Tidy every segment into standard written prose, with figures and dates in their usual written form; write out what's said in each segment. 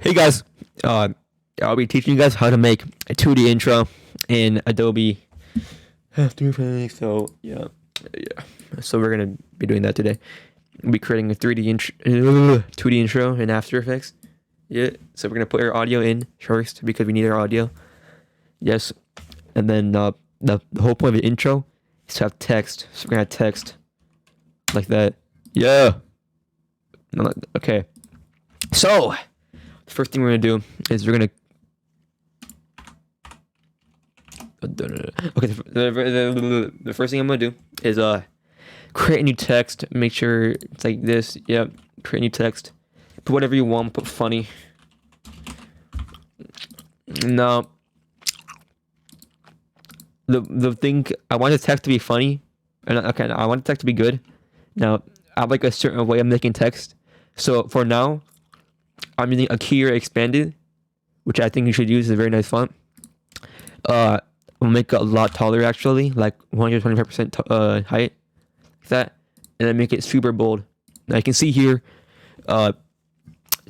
Hey guys, I'll be teaching you guys how to make a 2D intro in Adobe After Effects. So yeah. So we're gonna be doing that today. We'll be creating a 2D intro in After Effects. Yeah. So we're gonna put our audio in first because we need our audio. Yes. And then the whole point of the intro is to have text. So we're gonna have text like that. Yeah. Okay. So the first thing we're gonna do is we're gonna the first thing I'm gonna do is create a new text. Make sure it's like this. Yep. Create new text. Put whatever you want. Put funny. No. The thing I want the text to be funny, and okay, I want the text to be good. Now I have like a certain way of making text. So for now, I'm using a keyer expanded, which I think you should use. It's a very nice font. I'll make it a lot taller actually, like 125% height, like that, and then make it super bold. Now you can see here, it's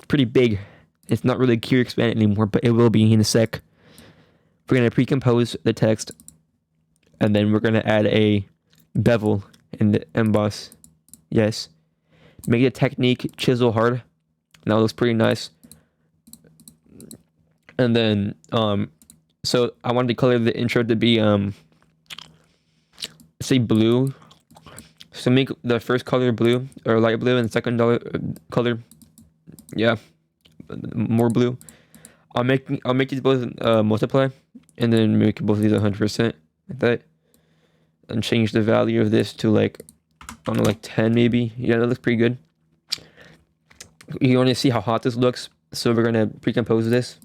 pretty big. It's not really keyer expanded anymore, but it will be in a sec. We're gonna pre-compose the text, and then we're gonna add a bevel in the emboss. Yes, make the technique chisel hard. That looks pretty nice. And then so I wanted to color the intro to be say blue. So make the first color blue or light blue, and the second color, yeah, more blue. I'll make these both multiply, and then make both of these 100% like that, and change the value of this to like, I don't know, like 10 maybe. Yeah, that looks pretty good. You want to see how hot this looks, so we're gonna pre-compose this.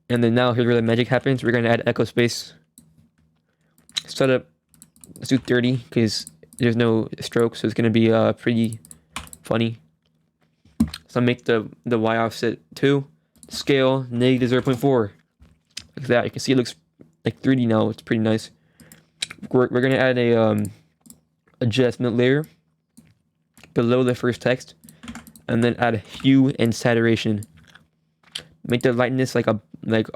And then now here's where the magic happens. We're gonna add echo space. Set up, let's do 30 because there's no stroke, so it's gonna be pretty funny. So make the Y offset 2, scale -0.4, like that. You can see it looks like 3D now. It's pretty nice. We're gonna add a adjustment layer below the first text, and then add hue and saturation. Make the lightness like a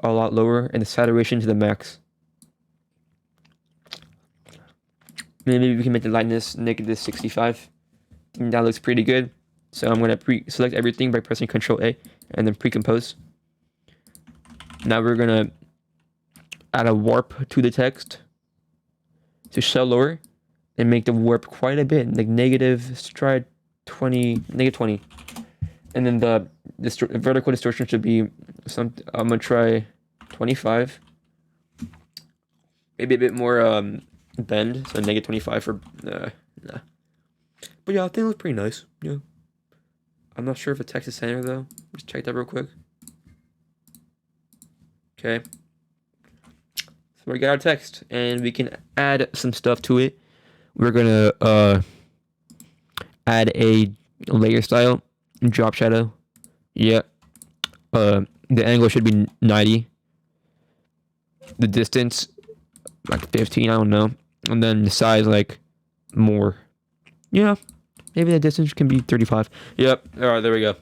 lot lower, and the saturation to the max. Maybe we can make the lightness -65. I think that looks pretty good. So I'm gonna select everything by pressing Ctrl A, and then pre-compose. Now we're gonna add a warp to the text to show lower, and make the warp quite a bit, like try -20, and then the vertical distortion should be something. I'm gonna try 25, maybe a bit more bend, so -25 for nah. But yeah, I think it looks pretty nice. Yeah, I'm not sure if the text is center though. Just check that real quick. Okay, so we got our text, and we can add some stuff to it. We're gonna add a layer style, drop shadow. Yeah. The angle should be 90. The distance like 15, I don't know. And then the size like more. Yeah. Maybe the distance can be 35. Yep. Alright, there we go.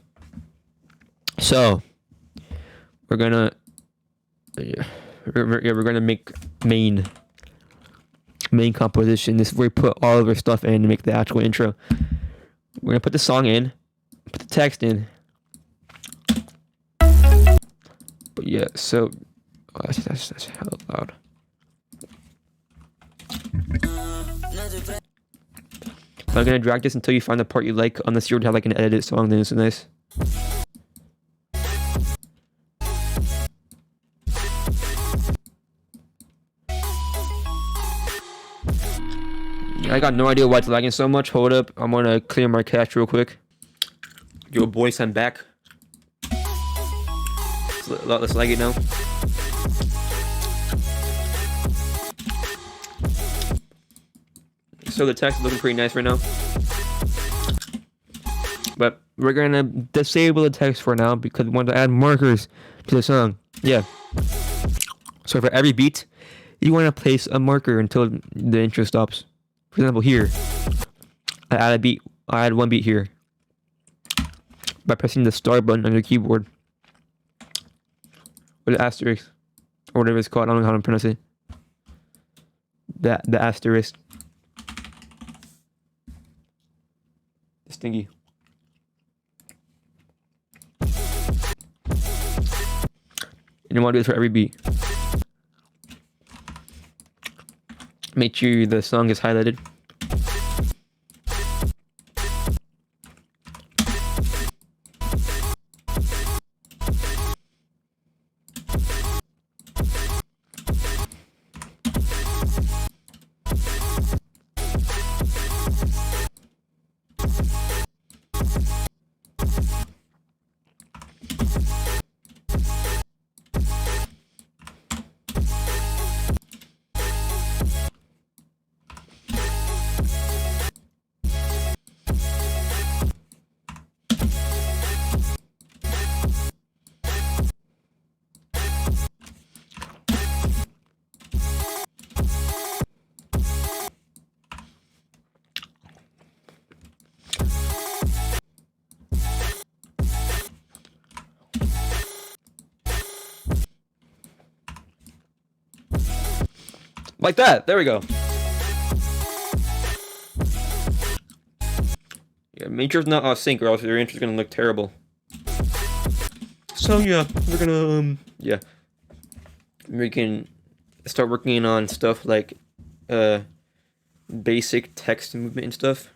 So we're gonna we're gonna make main composition. This is where we put all of our stuff in to make the actual intro. We're gonna put the song in, put the text in. But yeah, so that's hella loud. I'm gonna drag this until you find the part you like, unless you would have like an edited song, then it's nice. I got no idea why it's lagging so much. Hold up, I'm gonna clear my cache real quick. Yo boys, I'm back. Let's lag it now. So the text is looking pretty nice right now. But we're gonna disable the text for now because we want to add markers to the song. Yeah. So for every beat, you want to place a marker until the intro stops. For example, here, I add one beat here. by pressing the star button on your keyboard. Or the asterisk. Or whatever it's called. I don't know how to pronounce it. The asterisk. This thingy. And you want to do this for every beat. Make sure the song is highlighted. Like that. There we go. Yeah, make sure it's not off sync or else your intro is gonna look terrible. So yeah, we're gonna yeah. We can start working on stuff like basic text movement and stuff.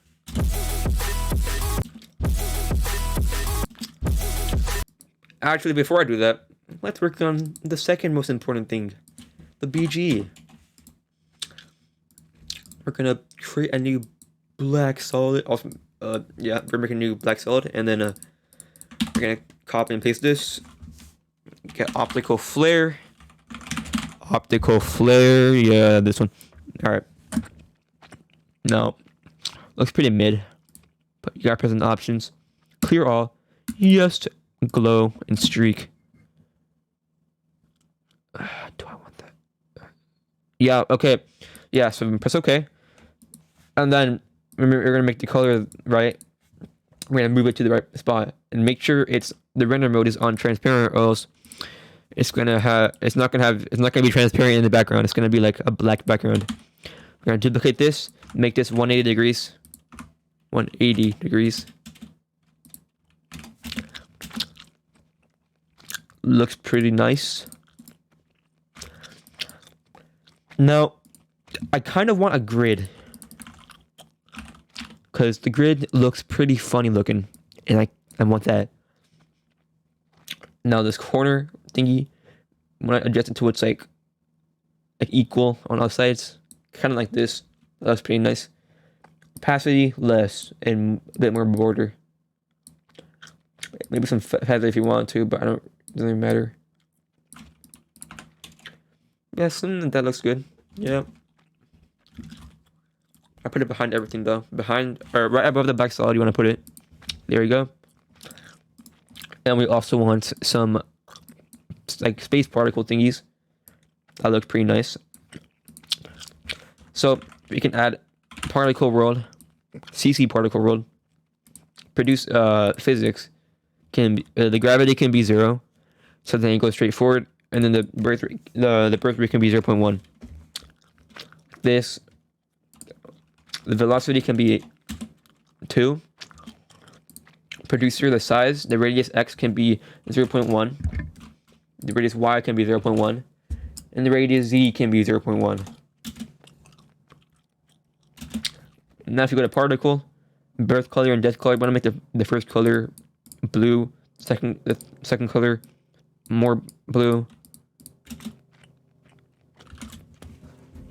Actually, before I do that, let's work on the second most important thing, the BG. We're gonna create a new black solid. Also, yeah, we're making a new black solid, and then we're gonna copy and paste this. Get optical flare. Optical flare. Yeah, this one. All right. Now, looks pretty mid, but you gotta press the options. Clear all. Yes. Glow and streak. Do I want that? Yeah. Okay. Yeah. So press OK. And then we're gonna make the color right. We're gonna move it to the right spot and make sure the render mode is on transparent, or else it's not gonna be transparent in the background. It's gonna be like a black background. We're gonna duplicate this, make this 180 degrees. 180 degrees. Looks pretty nice. Now, I kind of want a grid, because the grid looks pretty funny looking, and I want that. Now this corner thingy, when I adjust it to it's like equal on all sides, kind of like this. That looks pretty nice. Opacity less and a bit more border. Maybe some feather if you want to, but it doesn't even matter. Yeah, that looks good. Yeah. I put it behind everything though. Behind, or right above the black solid, you want to put it. There you go. And we also want some like space particle thingies. That looks pretty nice. So we can add particle world, CC particle world. Produce physics. The gravity can be 0, so then it goes straight forward, and then the birth rate, the birth rate can be 0.1. The velocity can be 2. Producer, the size, the radius x can be 0.1. The radius y can be 0.1. And the radius z can be 0.1. Now if you go to particle, birth color and death color, you want to make the first color blue, the second color more blue.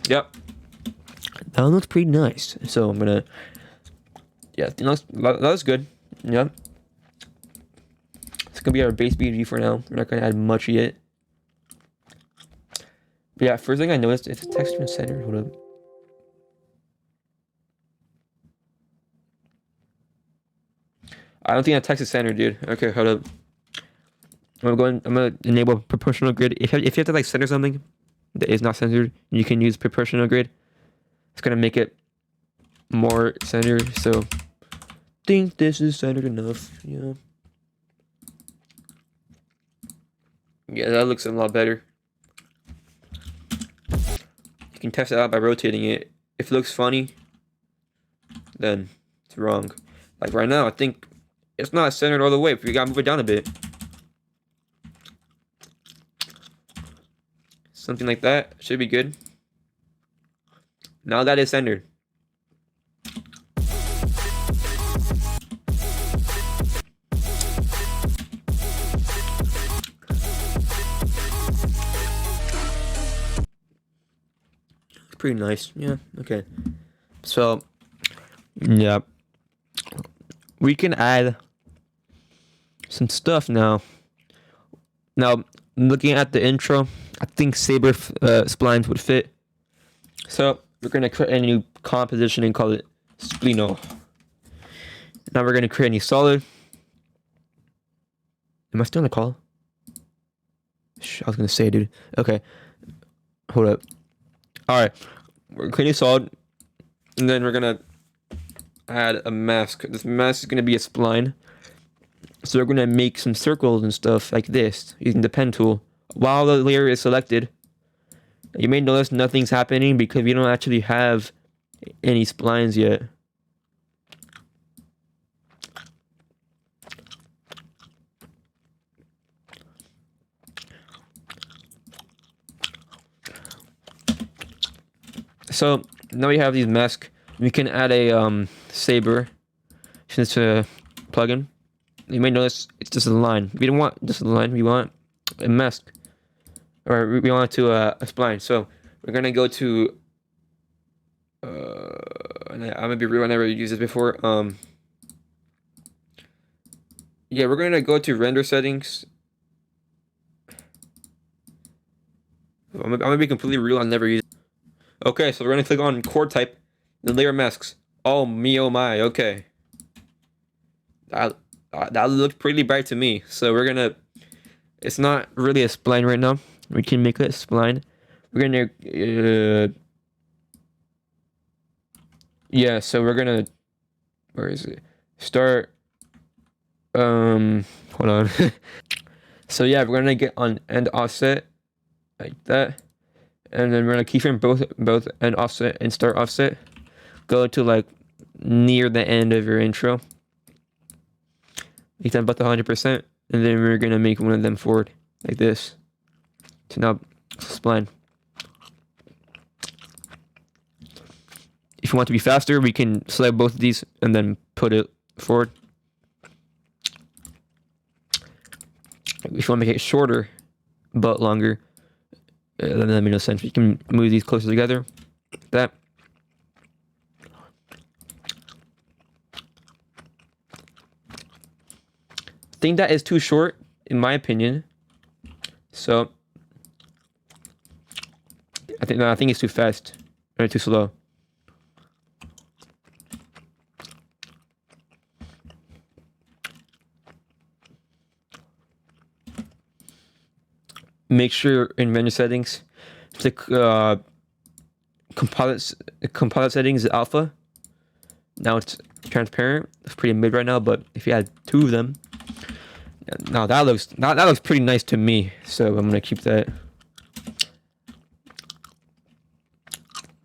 Yep. That looks pretty nice. So I'm gonna, yeah, that looks good. Yep. It's gonna be our base BG for now. We're not gonna add much yet. But yeah, first thing I noticed is the texture in center. Hold up. I don't think that text is centered, dude. Okay, hold up. I'm gonna enable proportional grid. If you have to like center something that is not centered, you can use proportional grid. It's gonna make it more centered. So, think this is centered enough. Yeah. Yeah, that looks a lot better. You can test it out by rotating it. If it looks funny, then it's wrong. Like right now, I think it's not centered all the way. If you gotta move it down a bit. Something like that should be good. Now that is centered. Pretty nice. Yeah, okay. So, yeah. We can add some stuff now. Now, looking at the intro, I think Saber splines would fit. So, we're going to create a new composition and call it Splino. Now we're going to create a new solid. Am I still on the call? I was going to say, dude. Okay. Hold up. Alright. We're creating a solid. And then we're going to add a mask. This mask is going to be a spline. So we're going to make some circles and stuff like this using the pen tool. While the layer is selected, you may notice nothing's happening because we don't actually have any splines yet. So now we have these masks. We can add a Saber since it's a plugin. You may notice it's just a line. We don't want just a line. We want a mask, or we want it to a spline. So we're gonna go to. I'm gonna be real. I never used this before. Yeah, we're gonna go to render settings. I'm gonna be completely real. I never used it. Okay, so we're gonna click on chord type, the layer masks. Oh me, oh my. Okay. That looks pretty bright to me. So we're gonna. It's not really a spline right now. We can make it a spline. We're gonna. Yeah. So we're gonna. Where is it? Start. Hold on. So yeah, we're gonna get on end offset, like that, and then we're gonna keyframe both end offset and start offset. Go to like near the end of your intro. Make that about 100%, and then we're gonna make one of them forward like this. So now spline. If you want to be faster, we can select both of these and then put it forward. If you want to make it shorter but longer, then that makes no sense. We can move these closer together. Like that. I think that is too short, in my opinion. So I think it's too fast or too slow. Make sure in render settings, click composite settings is alpha. Now it's transparent. It's pretty mid right now, but if you add 2 of them, now that looks pretty nice to me. So I'm gonna keep that.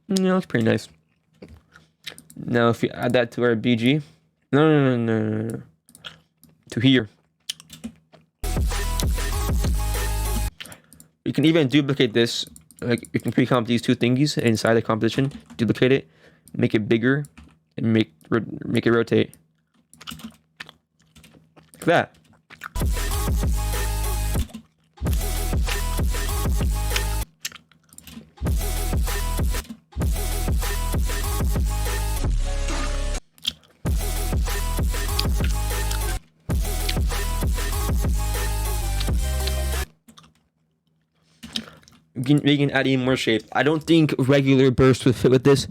Yeah, it looks pretty nice. Now if you add that to our BG, no. To here. You can even duplicate this. Like you can pre-comp these 2 thingies inside the composition, duplicate it, make it bigger, and make it rotate. Like that. We can add even more shape. I don't think regular burst would fit with this.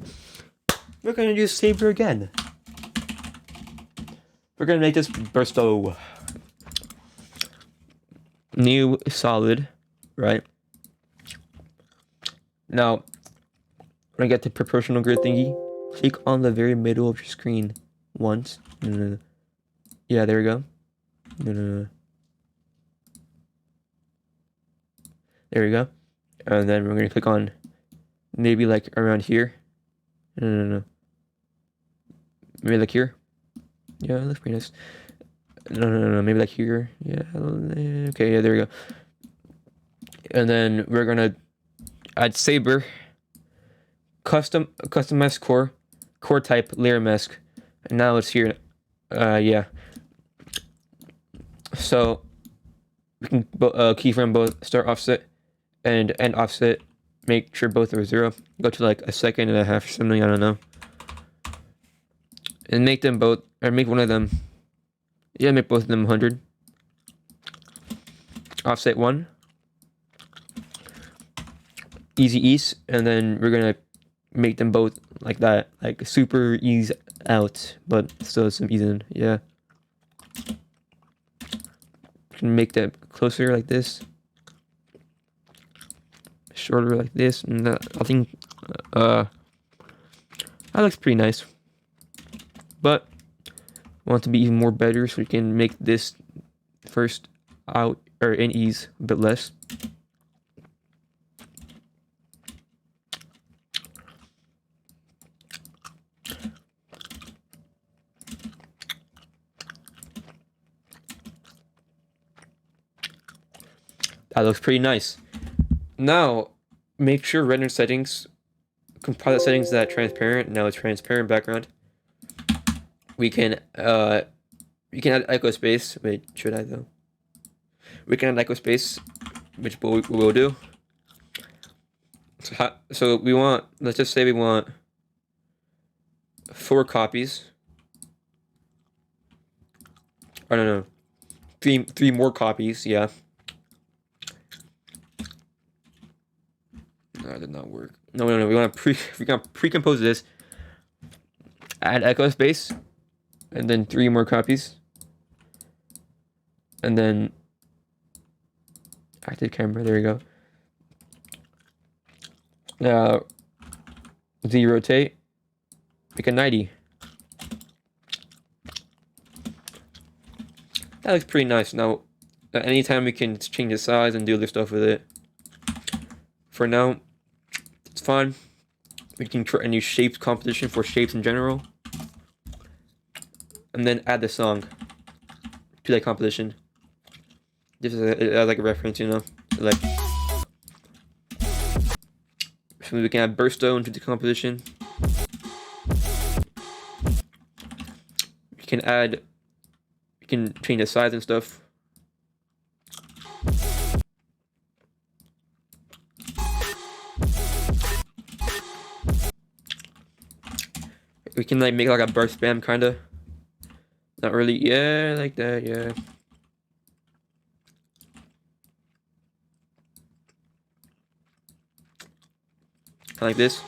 We're gonna use Saber again. We're gonna make this bursto. New solid, right? Now, when I get to proportional grid thingy, click on the very middle of your screen once. No. Yeah, there we go. No. There we go. And then we're gonna click on maybe like around here. No. Maybe like here. Yeah, it looks pretty nice. No. Maybe like here. Yeah. Okay. Yeah. There we go. And then we're gonna add Saber, customized core type layer mask, and now it's here. Yeah. So we can keyframe both start offset and end offset. Make sure both are 0. Go to like 1.5 seconds or something. I don't know. And make them both, or make one of them. Yeah, make both of them 100. Offset 1. Easy ease, and then we're gonna make them both like that, like super ease out, but still some ease in. Yeah. Can make that closer like this, shorter like this, and that, I think that looks pretty nice. But I want it to be even more better, so we can make this first out or in ease a bit less. That looks pretty nice. Now, make sure render settings, composite settings that transparent. Now it's transparent background. We can add echo space. Wait, should I though? We can add echo space, which we will do. So we want, let's just say we want 4 copies. I don't know. Three more copies, yeah. No, that did not work. No. We want to pre-compose this. Add echo space, and then 3 more copies, and then active camera. There we go. Z rotate. Make a 90. That looks pretty nice. Now, anytime we can change the size and do other stuff with it. For now, it's fine. We can create a new shapes composition for shapes in general. And then add the song to that composition. Just as like a reference, you know? Like, so we can add bursto into the composition. We can change the size and stuff. We can like make like a burst spam kinda. Not really, yeah, like that, yeah. Like this.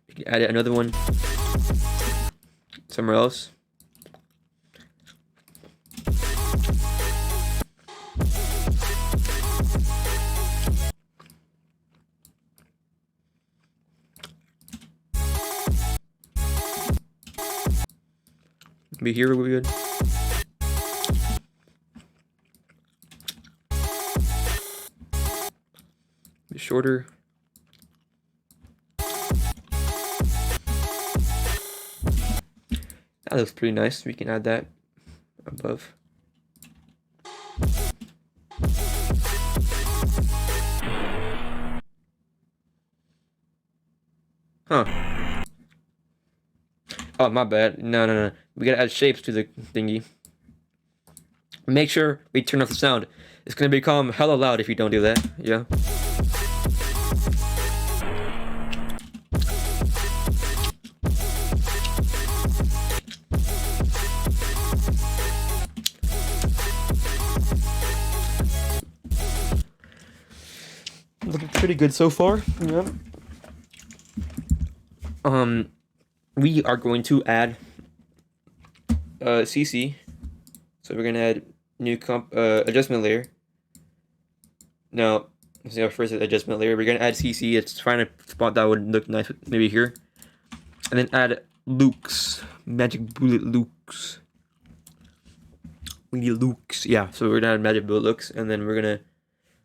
We can add another one somewhere else. Be here will be good. Be shorter. That looks pretty nice. We can add that above. Huh. Oh, my bad. No. We gotta add shapes to the thingy. Make sure we turn off the sound. It's gonna become hella loud if you don't do that. Yeah. Looking pretty good so far. Yeah. We are going to add CC. So we're gonna add new adjustment layer. Now, let's see our first adjustment layer. We're gonna add CC. It's find a spot that would look nice, maybe here, and then add looks, magic bullet looks. We need looks. Yeah, so we're gonna add magic build looks, and then we're gonna.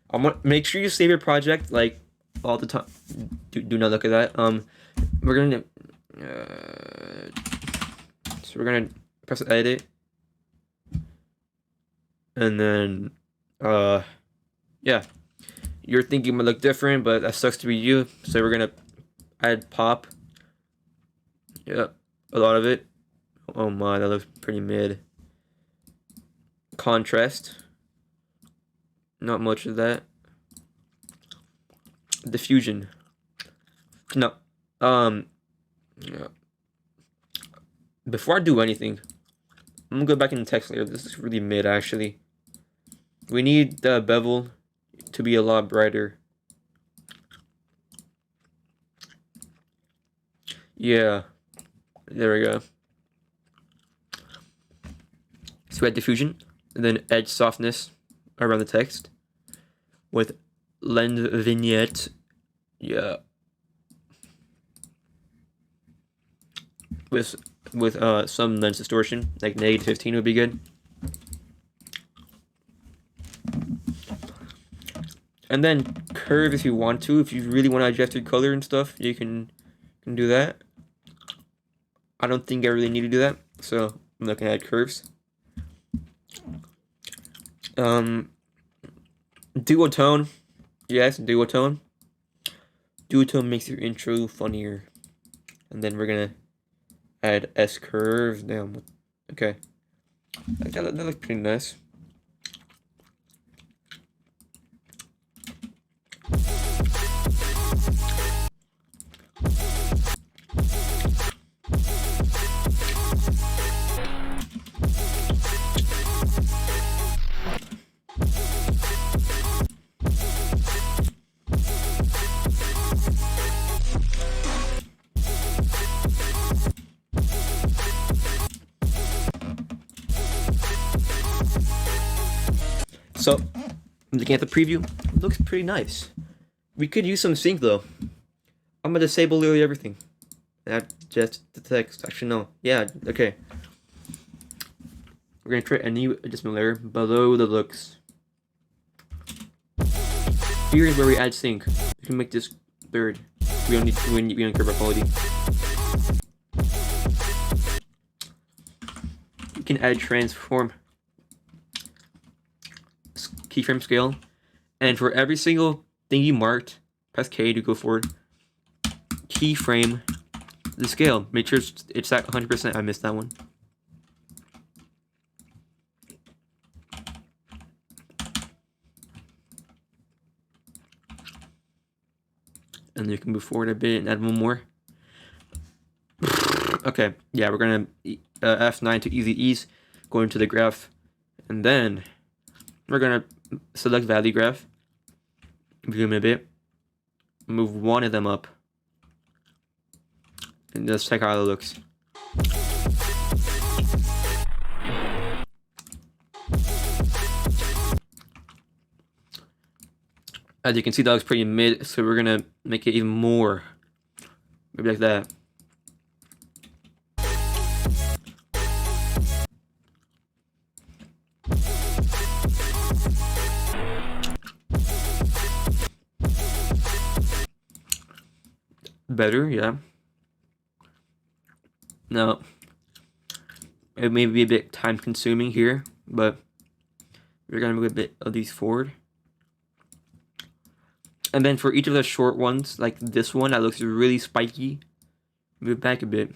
I want make sure you save your project like all the time. Do not look at that. We're gonna. So we're gonna press edit, and then yeah, you're thinking it might look different, but that sucks to be you. So we're gonna add pop. Yep, a lot of it. Oh my, that looks pretty mid. Contrast. Not much of that. Diffusion. No. Yeah. Before I do anything, I'm gonna go back in the text layer. This is really mid actually. We need the bevel to be a lot brighter. Yeah. There we go. So we had diffusion, and then edge softness around the text with lens vignette. Yeah. With some lens distortion, like -15 would be good. And then curve if you want to. If you really want to adjust your color and stuff, you can do that. I don't think I really need to do that, so I'm looking at curves. Duotone. Yes, duotone. Duotone makes your intro funnier. And then we're gonna add S curve. Damn. Okay. That looks pretty nice. So, looking at the preview, it looks pretty nice. We could use some sync though. I'm gonna disable literally everything. Not just the text. Actually, no. Yeah, okay. We're gonna create a new adjustment layer below the looks. Here's where we add sync. We can make this third. We don't care about quality. We can add transform keyframe scale, and for every single thing you marked, press K to go forward. Keyframe the scale. Make sure it's at 100%. I missed that one. And you can move forward a bit and add one more. Okay, yeah, we're gonna F9 to easy ease, go into the graph, and then we're gonna select value graph, zoom a bit, move one of them up, and let's check how it looks. As you can see, that looks pretty mid, so we're gonna make it even more, maybe like that. Better, yeah. Now, it may be a bit time consuming here, but we're gonna move a bit of these forward. And then for each of the short ones, like this one that looks really spiky, move back a bit.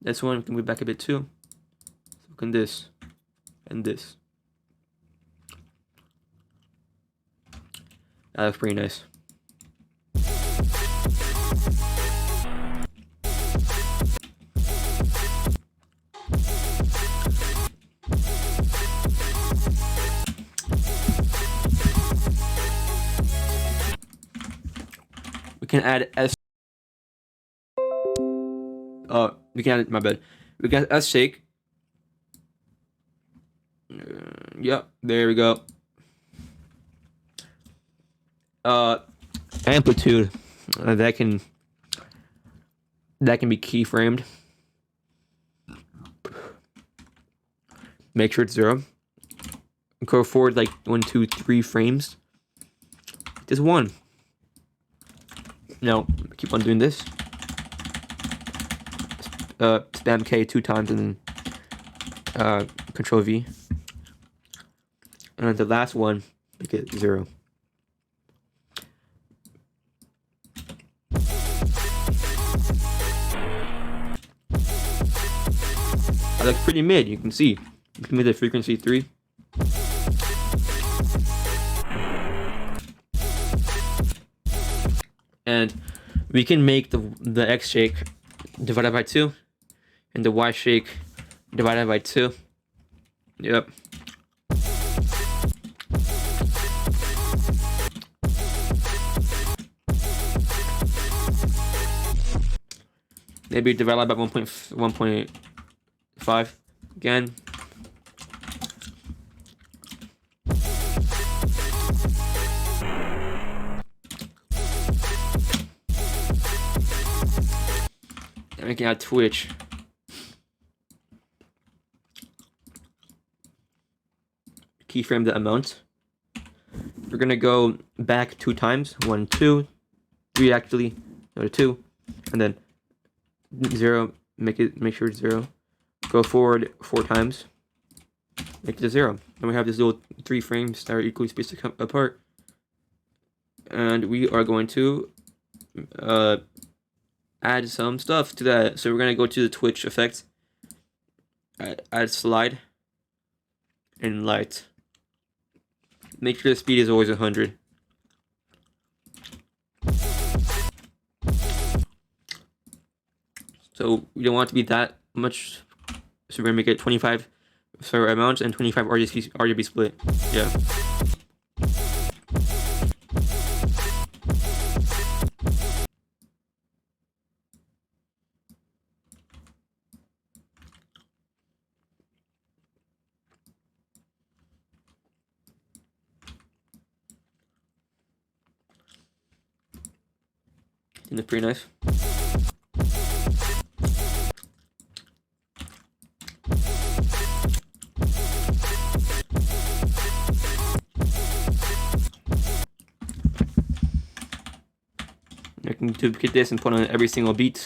This one we can move back a bit too. So can this and this. That looks pretty nice. We can add S. We can add, my bad. We can add S shake. Yep, there we go. Amplitude. That can be keyframed. Make sure it's 0. Go forward like 1, 2, 3 frames. Just 1. Now keep on doing this. Spam K 2 times and then Control V. And then the last one, make it 0. That looks pretty mid, you can see. You can make the frequency 3. And we can make the X shake divided by 2 and the Y shake divided by 2. Yep. Maybe divided by 1.5 again. And we can add Twitch. Keyframe the amount. We're gonna go back 2 times. 1, 2, 3 actually. No, 2, and then 0. Make sure it's 0. Go forward 4 times. Make it a 0. Then we have these little 3 frames that are equally spaced apart. And we are going to add some stuff to that. So we're gonna go to the Twitch effect. Add slide and light. Make sure the speed is always 100. So we don't want it to be that much. So we're gonna make it 25 for amounts and 25 RGB split. Yeah. Isn't it pretty nice? I can duplicate this and put on every single beat.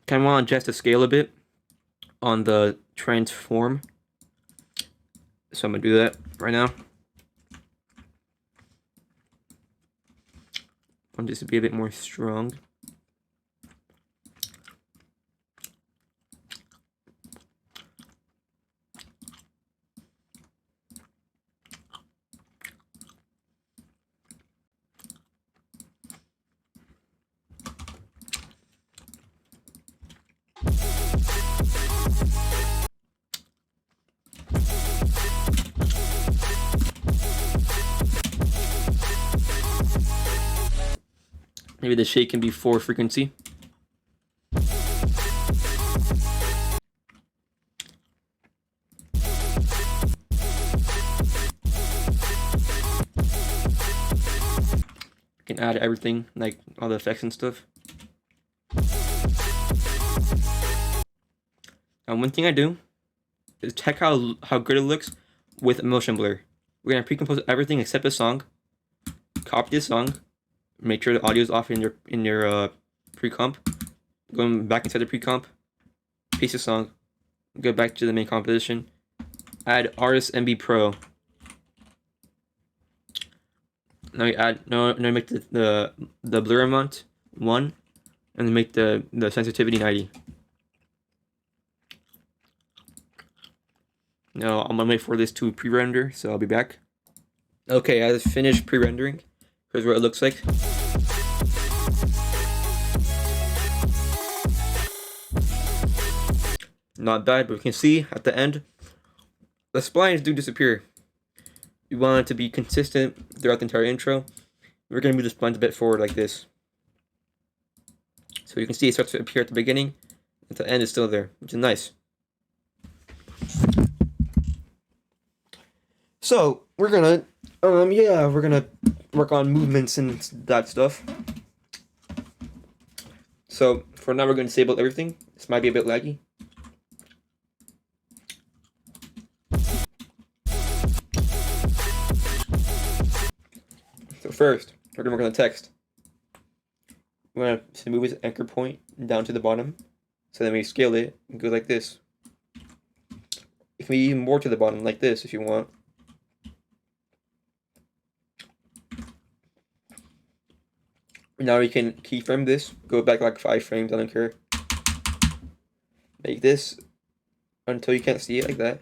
Kind of want to adjust the scale a bit on the transform. So I'm gonna do that right now. I want this to be a bit more strong. Maybe the shake can be 4 frequency. You can add everything, like all the effects and stuff. And one thing I do is check how good it looks with motion blur. We're gonna pre-compose everything except the song. Copy this song. Make sure the audio is off in your pre-comp. Going back inside the pre-comp, paste the song, go back to the main composition, add Artist MB Pro. Now you add make the blur amount 1, and then make the sensitivity 90. Now I'm gonna wait for this to pre-render, so I'll be back. Okay, I just finished pre-rendering. Here's what it looks like. Not bad, but we can see at the end, the splines do disappear. We want it to be consistent throughout the entire intro. We're going to move the splines a bit forward like this. So you can see it starts to appear at the beginning. At the end, it's still there, which is nice. So we're gonna work on movements and that stuff. So for now we're gonna disable everything. This might be a bit laggy. So first, we're gonna work on the text. We're gonna move its anchor point down to the bottom. So then we scale it and go like this. It can be even more to the bottom, like this, if you want. Now we can keyframe this, go back like 5 frames, I don't care. Make this until you can't see it like that.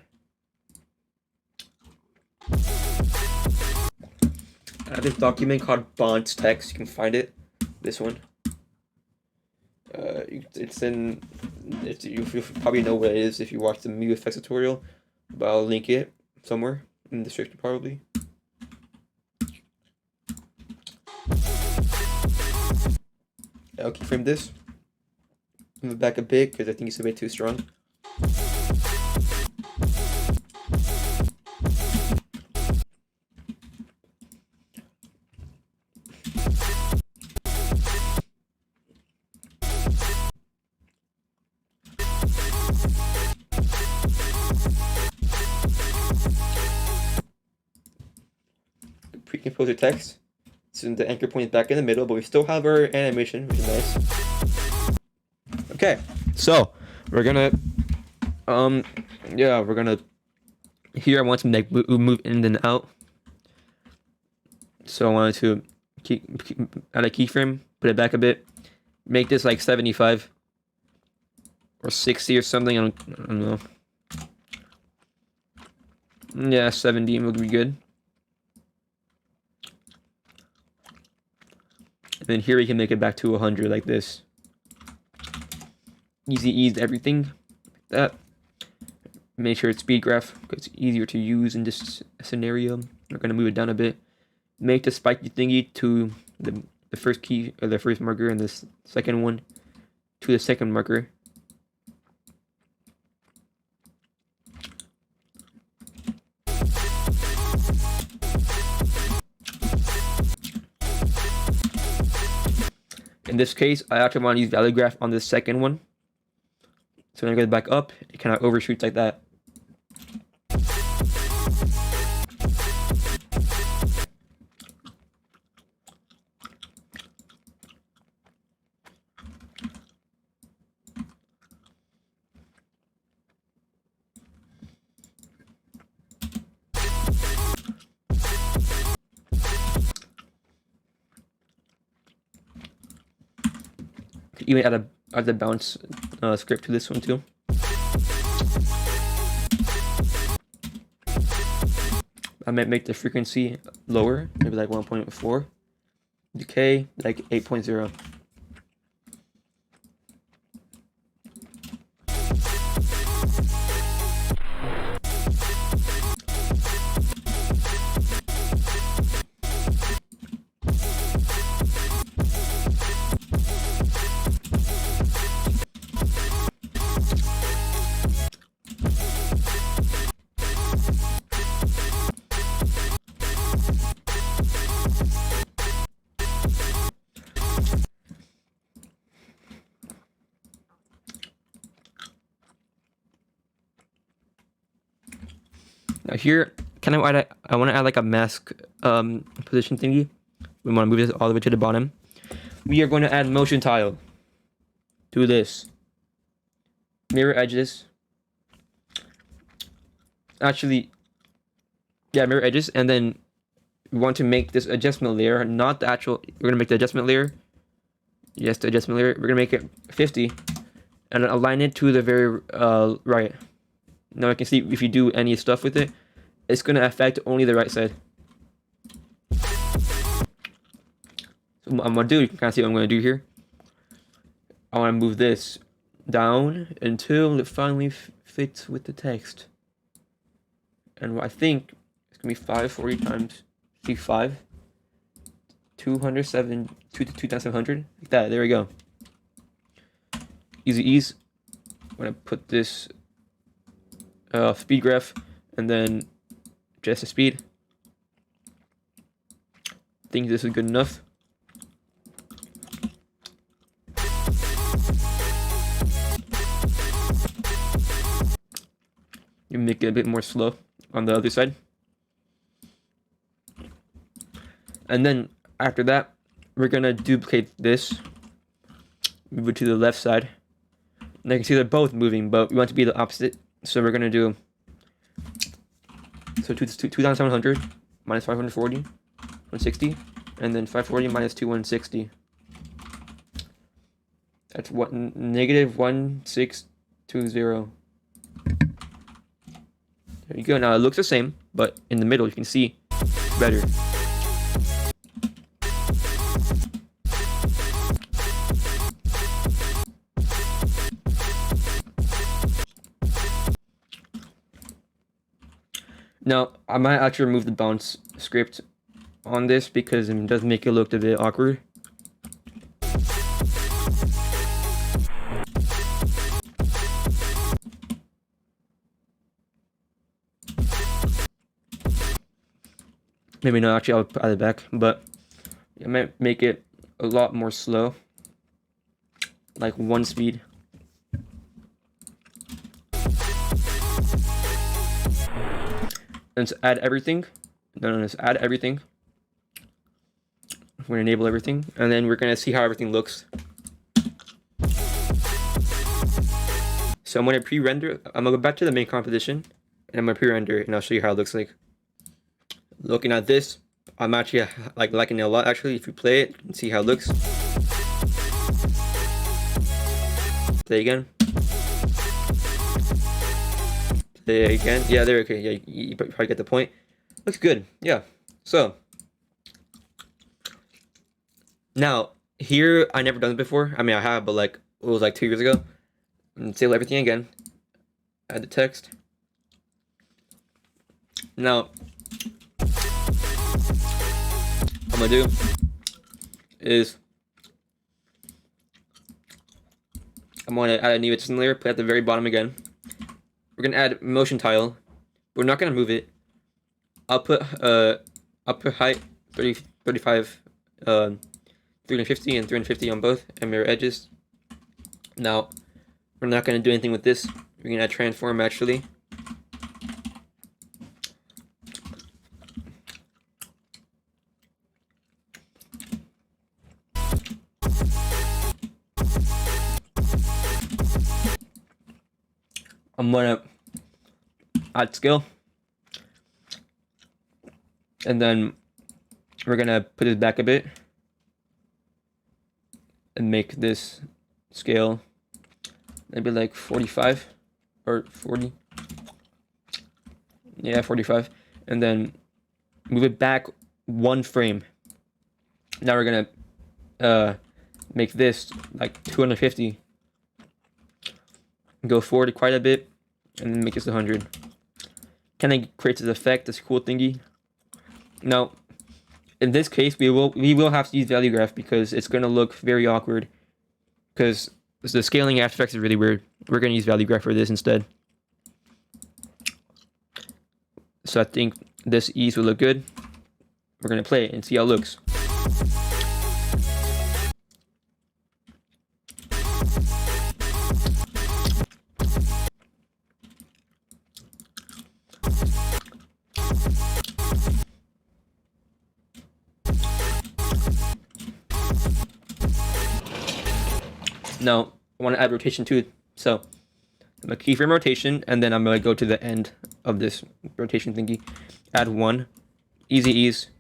I have this document called Bond's Text, you can find it, this one. You'll probably know what it is if you watch the Mu Effects tutorial, but I'll link it somewhere in the description probably. I'll keyframe this, move it back a bit because I think it's a bit too strong. Pre-compose your text. So the anchor point is back in the middle, but we still have our animation, which is nice. Okay, so we're gonna, here I want to move in and out. So I wanted to add a keyframe, put it back a bit, make this like 75 or 60 or something. I don't know. Yeah, 70 would be good. And then here we can make it back to 100 like this. Easy ease everything like that. Make sure it's speed graph because it's easier to use in this scenario. We're gonna move it down a bit. Make the spiky thingy to the first key or the first marker, and this second one to the second marker. In this case, I actually want to use value graph on the second one. So when I go back up, it kind of overshoots like that. Even add the bounce script to this one too. I might make the frequency lower, maybe like 1.4. Decay like 8.0. Now here, I want to add like a mask position thingy. We want to move this all the way to the bottom. We are going to add motion tile to this. Mirror edges. Actually, yeah, mirror edges, and then we want to make this adjustment layer, not the actual. We're gonna make the adjustment layer. Yes, the adjustment layer. We're gonna make it 50, and align it to the very right. Now I can see if you do any stuff with it, it's gonna affect only the right side. So what I'm gonna do, you can kind of see what I'm gonna do here. I want to move this down until it finally fits with the text. And what I think it's gonna be 540 times C5, 207, 2,700, like that. There we go. Easy ease. I'm gonna put this speed graph, and then just the speed. I think this is good enough. You make it a bit more slow on the other side. And then after that, we're gonna duplicate this, move it to the left side. And you can see they're both moving, but we want it to be the opposite. So we're gonna do 2,700 minus 540, 160, and then 540 minus 160. That's what, negative 1620. There you go. Now it looks the same, but in the middle you can see better. Now I might actually remove the bounce script on this because it does make it look a bit awkward. Maybe not, actually I'll add it back, but it might make it a lot more slow. Like 1 speed. Let's add everything. No, let's add everything. We're gonna enable everything, and then we're gonna see how everything looks. So I'm gonna pre-render. I'm gonna go back to the main composition, and I'm gonna pre-render it, and I'll show you how it looks like. Looking at this, I'm actually liking it a lot. Actually, if you play it and see how it looks. Play again. Play again. Yeah, there. Okay. Yeah, you probably get the point. Looks good. Yeah. So now here, I never done it before. I mean, I have, but like it was like 2 years ago. Save everything again. Add the text. Now, what I'm gonna do is I'm gonna add a new adjustment layer, put it at the very bottom again. We're gonna add motion tile. We're not gonna move it. I'll put height 35, 350 and 350 on both, and mirror edges. Now, we're not gonna do anything with this. We're gonna add transform actually. I'm gonna add scale, and then we're gonna put it back a bit and make this scale maybe like 45 or 40. Yeah, 45, and then move it back 1 frame. Now we're gonna make this like 250. Go forward quite a bit, and then make this 100. Kind of creates this effect, this cool thingy. Now, in this case, we will have to use value graph because it's gonna look very awkward. Because the scaling After Effects is really weird. We're gonna use value graph for this instead. So I think this ease will look good. We're gonna play it and see how it looks. Now, I want to add rotation too. So, I'm going to keyframe rotation, and then I'm going to go to the end of this rotation thingy. Add 1. Easy ease.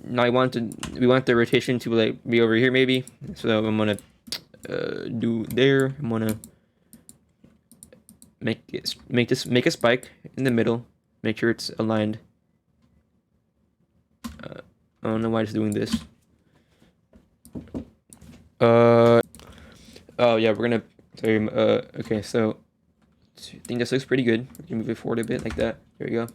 Now, we want the rotation to like be over here maybe. So, I'm going to do there. I'm going to make a spike in the middle. Make sure it's aligned. I don't know why it's doing this. Oh yeah, we're gonna. Sorry, okay, so I think this looks pretty good. We can move it forward a bit like that. There we go.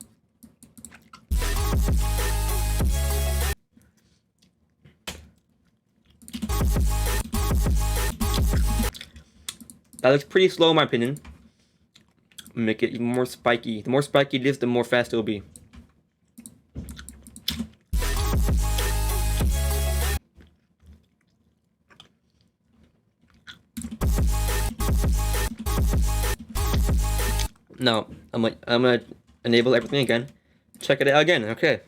That looks pretty slow in my opinion. make it even more spiky. The more spiky it is, the more fast it'll be. Now, I'm gonna enable everything again. Check it out again. Okay.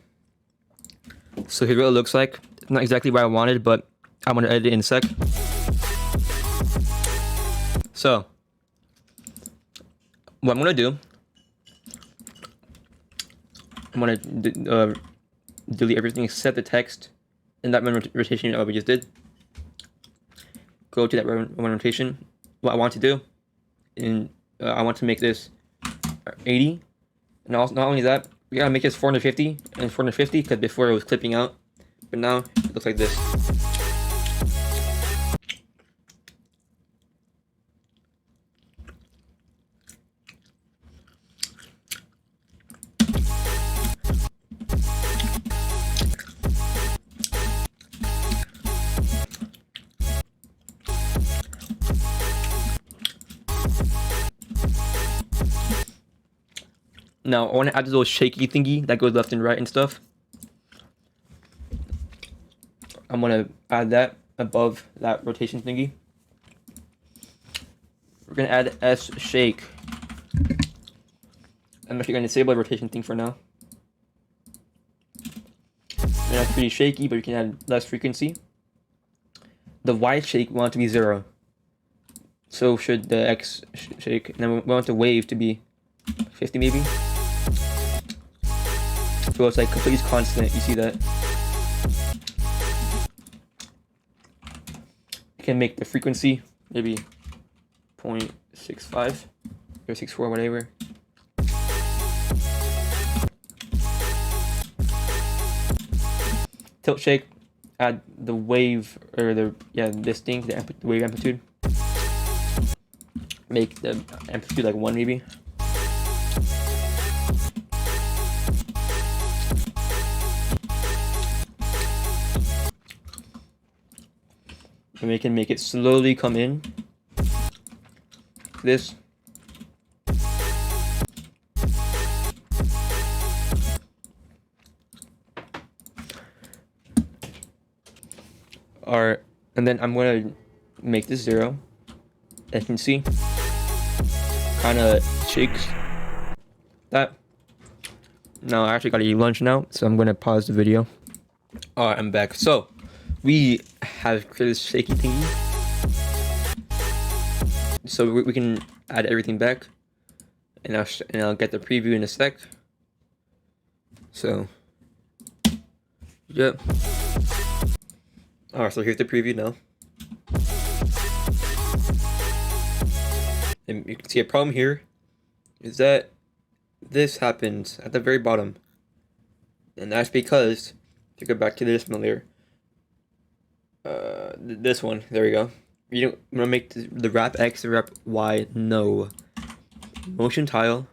So here's what it looks like. Not exactly what I wanted, but I'm gonna edit it in a sec. So, what I'm gonna do, I'm gonna delete everything except the text in that rotation we just did. Go to that one rotation. What I want to do, I want to make this 80, and also not only that, we gotta make this 450 and 450 because before it was clipping out, but now it looks like this. Now, I want to add this little shaky thingy that goes left and right and stuff. I'm going to add that above that rotation thingy. We're going to add S shake. I'm actually going to disable the rotation thing for now. And that's pretty shaky, but you can add less frequency. The Y shake we want it to be 0. So should the X shake. And then we want the wave to be 50 maybe. So it's like completely constant, you see that? You can make the frequency maybe 0.65 or 64, whatever. Tilt shake, add the wave, or this thing, the wave amplitude. Make the amplitude like 1 maybe. And we can make it slowly come in. This. Alright, and then I'm gonna make this 0. As you can see, kinda shakes that. Now I actually gotta eat lunch now, so I'm gonna pause the video. Alright, I'm back. So we have created this shaky thingy, so we can add everything back, and I'll get the preview in a sec. So, yep. Alright, so here's the preview now. And you can see a problem here is that this happens at the very bottom, and that's because, to go back to this one layer, this one, there we go. You don't want to make the wrap X, the wrap Y, no. Motion tile,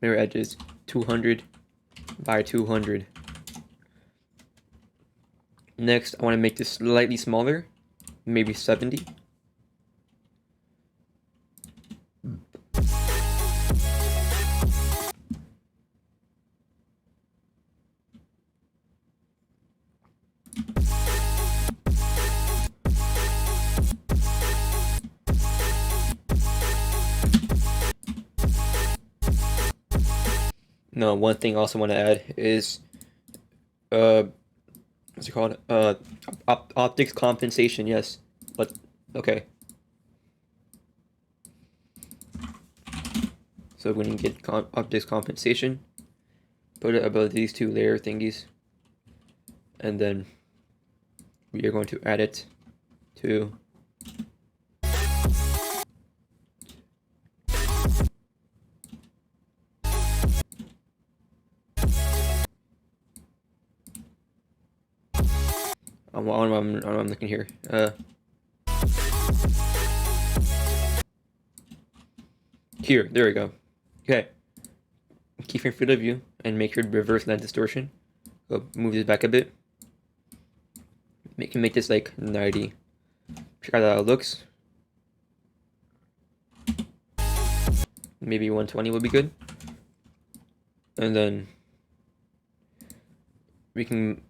mirror edges, 200 by 200. Next, I want to make this slightly smaller, maybe 70. No, one thing I also want to add is, what's it called? Optics compensation, yes. But, okay. So when you get optics compensation, put it above these two layer thingies. And then we are going to add it to I'm looking here. Here, there we go. Okay. Keep your field of view and make sure to reverse that distortion. Go move this back a bit. Make this like 90. Check out how it looks. maybe 120 would be good. And then we can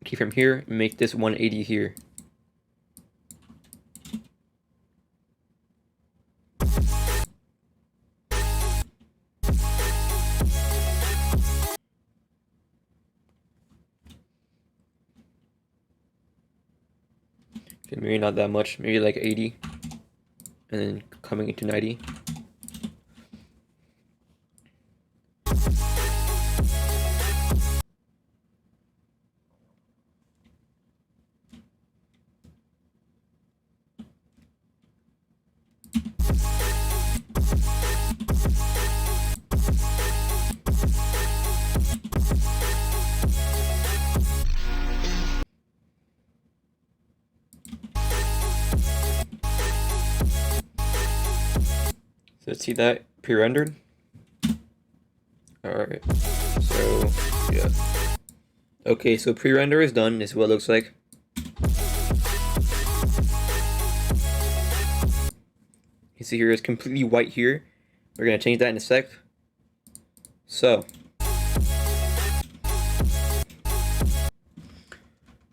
keep from here and make this 180 here. Okay, maybe not that much, maybe like 80, and then coming into 90. So let's see that pre-rendered. Alright, so yeah. Okay, so pre-render is done. This is what it looks like. You see here it's completely white here. We're gonna change that in a sec. So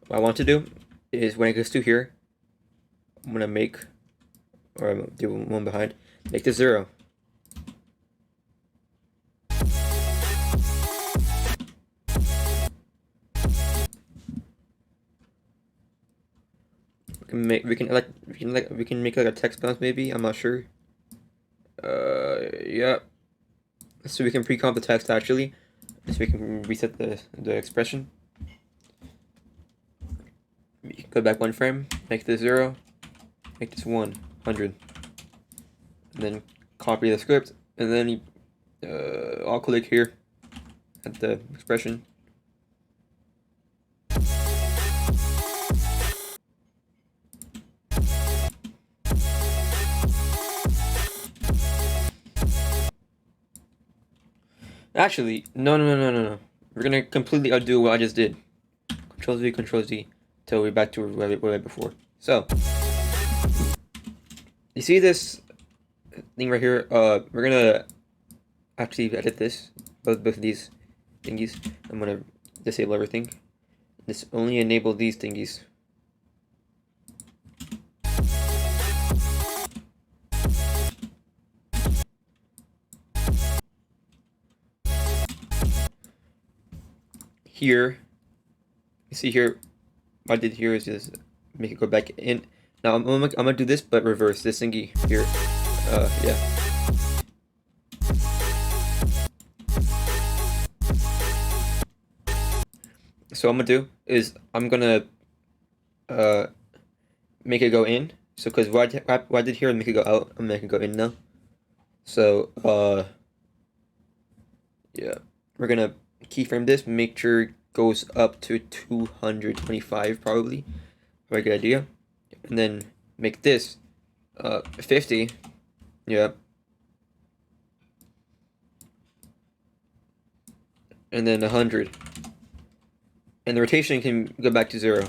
what I want to do is when it goes to here, I'm gonna make, or I'm gonna do one behind, make this 0. We can make like a text bounce maybe. I'm not sure. Yeah. So we can pre-comp the text actually. So we can reset the expression. Go back 1 frame. Make this 0. Make this 100. And then copy the script. And then I'll click here at the expression. Actually, no. We're gonna completely undo what I just did. Control Z, Control Z, till we're back to where we were before. So, you see this thing right here? We're gonna actually edit this, both of these thingies. I'm gonna disable everything. This only enable these thingies. Here, you see here, what I did here is just make it go back in. Now I'm gonna do this, but reverse this thingy here. Yeah. So what I'm gonna do is I'm gonna make it go in. So because what I did here and make it go out, I'm making it go in now. So yeah, we're gonna keyframe this, make sure it goes up to 225 probably. Very good idea. And then make this 50. Yeah. And then 100. And the rotation can go back to 0.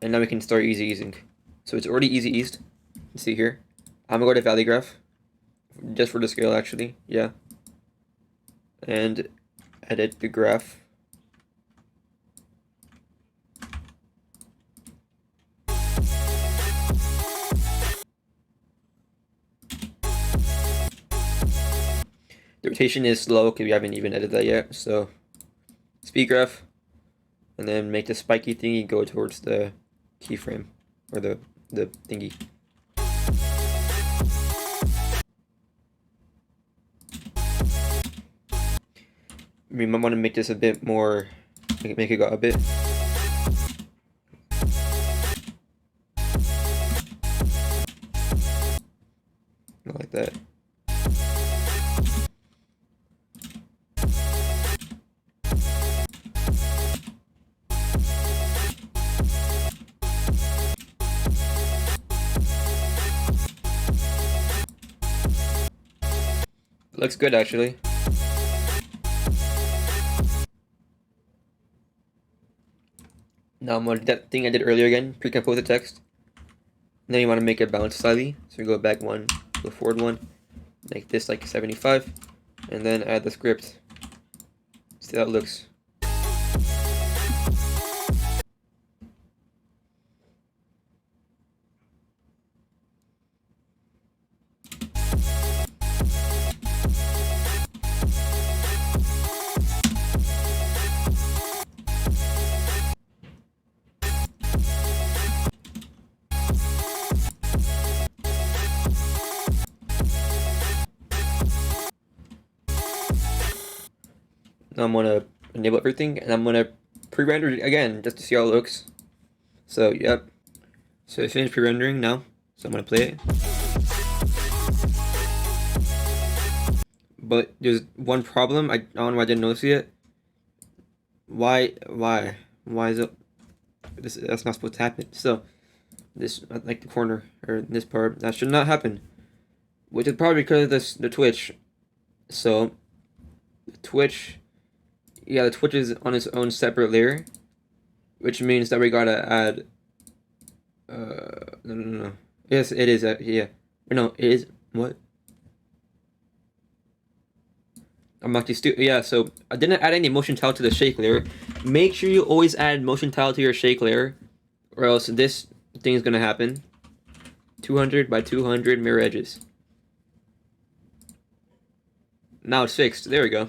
And now we can start easy easing. So it's already easy eased. See here. I'm gonna go to value graph. Just for the scale actually. Yeah. And edit the graph. The rotation is slow because we haven't even edited that yet. So speed graph, and then make the spiky thingy go towards the keyframe or the thingy. We might want to make this a bit more, make it go a bit. Not like that. Looks good actually. Now I'm gonna do that thing I did earlier again, pre-compose the text. And then you want to make it bounce slightly. So we go back 1, go forward 1, Make this like 75, and then add the script. See how it looks. Now I'm gonna enable everything, and I'm gonna pre-render it again just to see how it looks. So yep. So I finished pre-rendering now. So I'm gonna play it. But there's one problem. I don't know why I didn't notice it. Why is it? That's not supposed to happen. So this, like the corner or this part, that should not happen. Which is probably because of the Twitch. So the Twitch. Yeah, the Twitch is on its own separate layer, which means that we gotta add. No. Yes, it is. Yeah, no, it is. What? I'm actually stupid. Yeah, so I didn't add any motion tile to the shake layer. Make sure you always add motion tile to your shake layer, or else this thing is gonna happen. 200 by 200 mirror edges. Now it's fixed. There we go.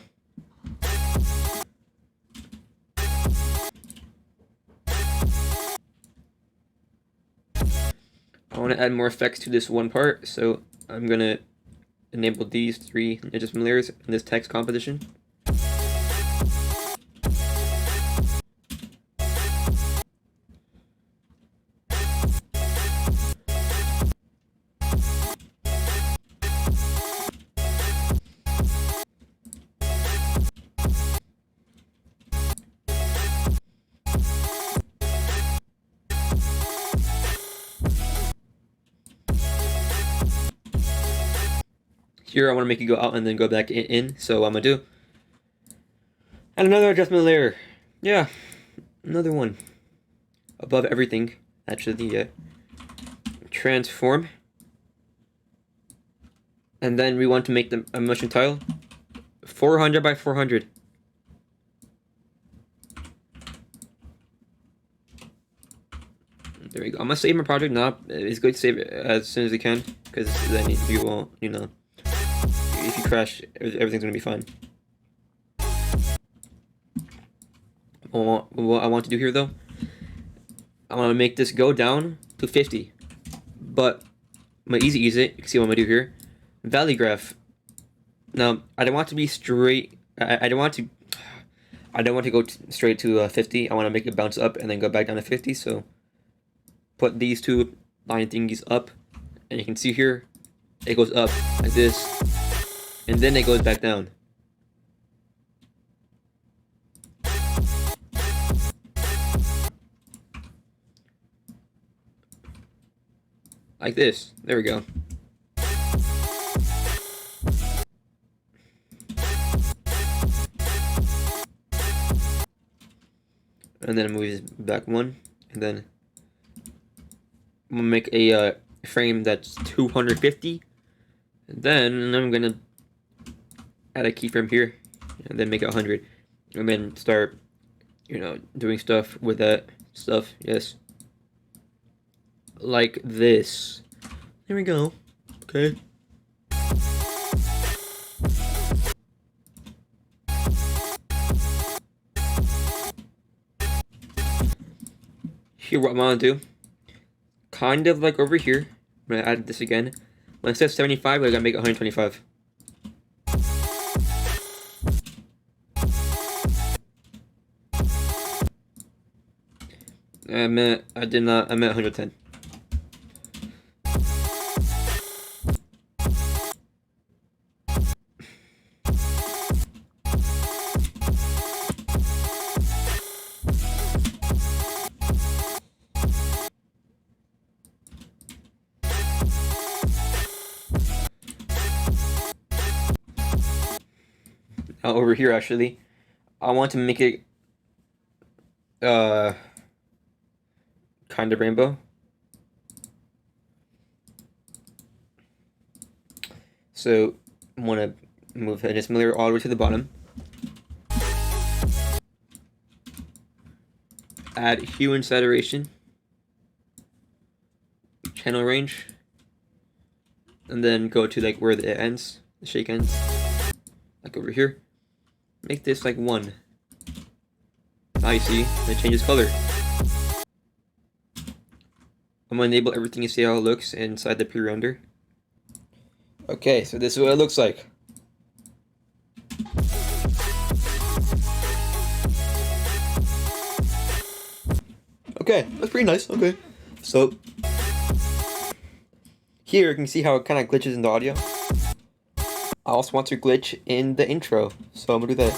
I want to add more effects to this one part, so I'm gonna enable these 3 adjustment layers in this text composition. Here I want to make it go out and then go back in. So what I'm gonna do, add another adjustment layer. Yeah, another one above everything. Actually, transform, and then we want to make the motion tile 400 by 400. There we go. I'm gonna save my project now. It's good to save it as soon as you can, because then you won't, you know, if you crash, everything's gonna be fine. What I want to do here though, I want to make this go down to 50, but I'm gonna ease it. You can see what I'm gonna do here. Valley graph. Now I don't want to be straight. I don't want to go straight to 50. I want to make it bounce up and then go back down to 50. So put these 2 line thingies up, and you can see here it goes up like this, and then it goes back down. Like this. There we go. And then move this back 1, and then I'm gonna make a frame that's 250, and then I'm gonna add a keyframe here, and then make it 100, and then start, you know, doing stuff with that stuff. Yes, like this. There we go. Okay. Here, what I'm gonna do, kind of like over here, I'm gonna add this again. When it says 75, we're gonna make it 125. I meant 110. Now over here, actually, I want to make it kind of rainbow. So want to move this layer all the way to the bottom. Add hue and saturation, channel range, and then go to like where it ends, the shake ends, like over here. Make this like 1. Now you see it changes color. I'm gonna enable everything and see how it looks inside the pre-render. Okay, so this is what it looks like. Okay, that's pretty nice. Okay, so here you can see how it kind of glitches in the audio. I also want to glitch in the intro, so I'm gonna do that.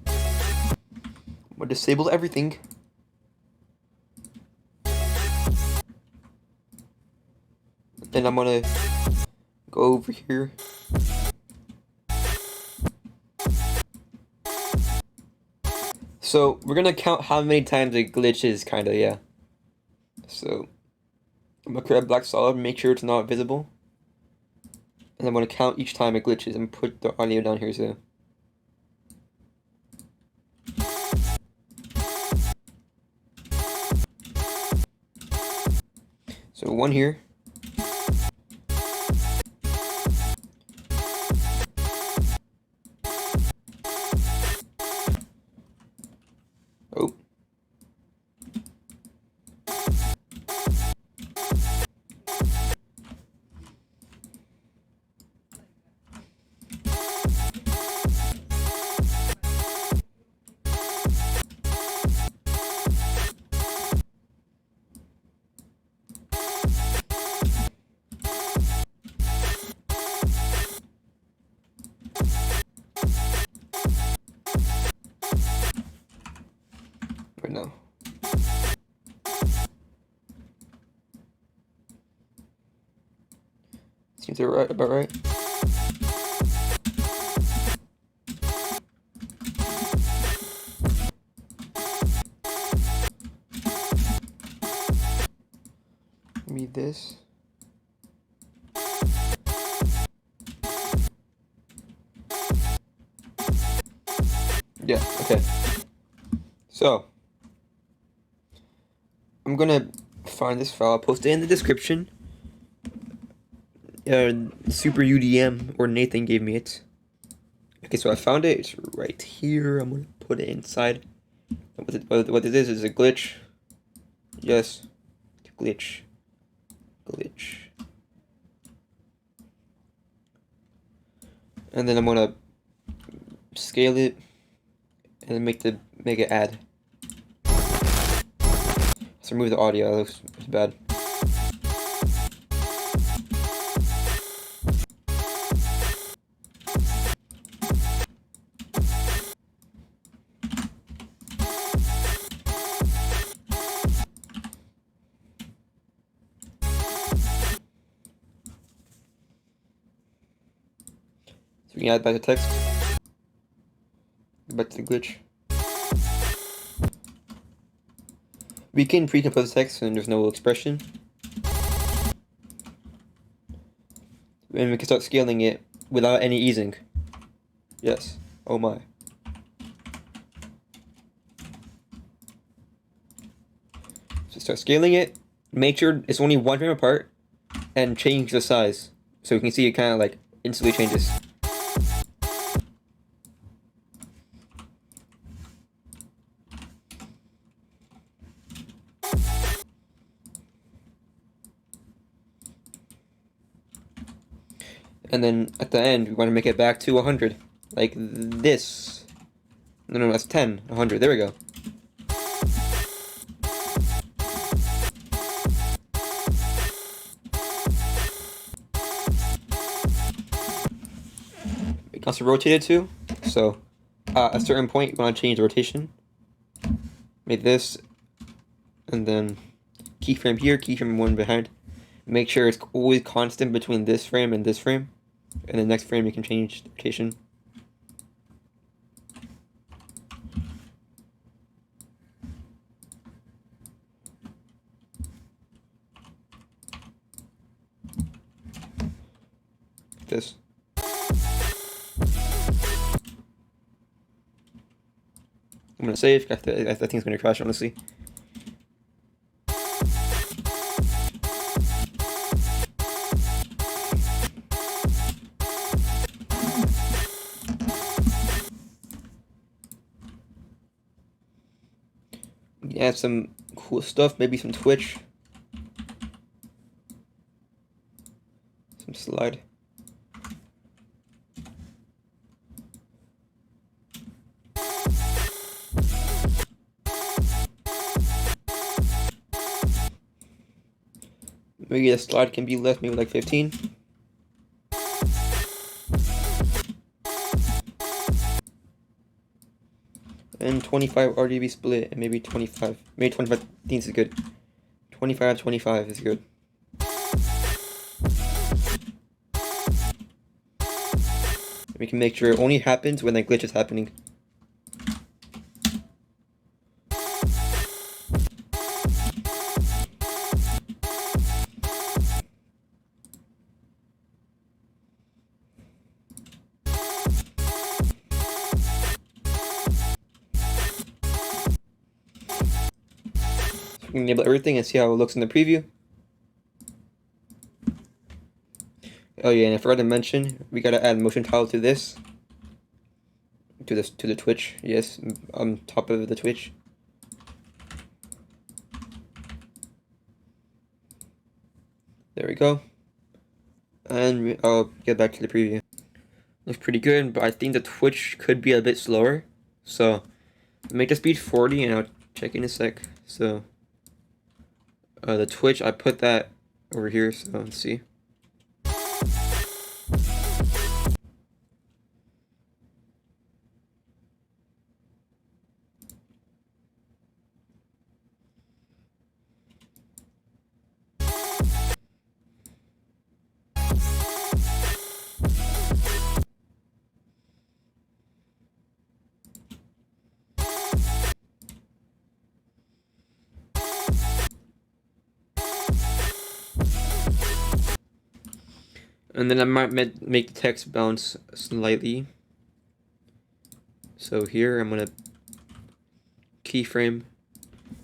I'm gonna disable everything. Then I'm gonna go over here. So we're gonna count how many times it glitches, kinda, yeah. So I'm gonna create a black solid, make sure it's not visible. And I'm gonna count each time it glitches and put the audio down here too. So 1 here. Oh. Right now. Seems about right. Maybe this. Yeah, okay. So I'm gonna find this file, I'll post it in the description. Super UDM or Nathan gave me it. Okay, so I found it. It's right here. I'm gonna put it inside. What it is a glitch. Yes, glitch. And then I'm gonna scale it and make it add. Let's remove the audio. That looks bad. So we can add back the text. Back to the glitch. We can pre-compose the text and there's no expression. And we can start scaling it without any easing. Yes. Oh my. So start scaling it. Make sure it's only 1 frame apart. And change the size. So we can see it kind of like instantly changes. And then at the end, we want to make it back to 100. Like this. No, that's 10. 100. There we go. We can also rotate it too. So at a certain point, you want to change the rotation. Make this. And then keyframe here, keyframe 1 behind. Make sure it's always constant between this frame and this frame. And the next frame you can change the rotation. this. I'm gonna save. I think it's gonna crash, honestly. Add some cool stuff, maybe some Twitch, some slide. Maybe the slide can be left, maybe like 15. And 25 RGB split, and maybe 25. Maybe 25 is good. 25 is good. We can make sure it only happens when that glitch is happening. We can enable everything and see how it looks in the preview. Oh yeah, and I forgot to mention, we gotta add motion tile to this. To the Twitch, yes, on top of the Twitch. There we go. And I'll get back to the preview. Looks pretty good, but I think the Twitch could be a bit slower. So make the speed 40 and I'll check in a sec. So the Twitch, I put that over here, so let's see. And then I might make the text bounce slightly. So here I'm gonna keyframe,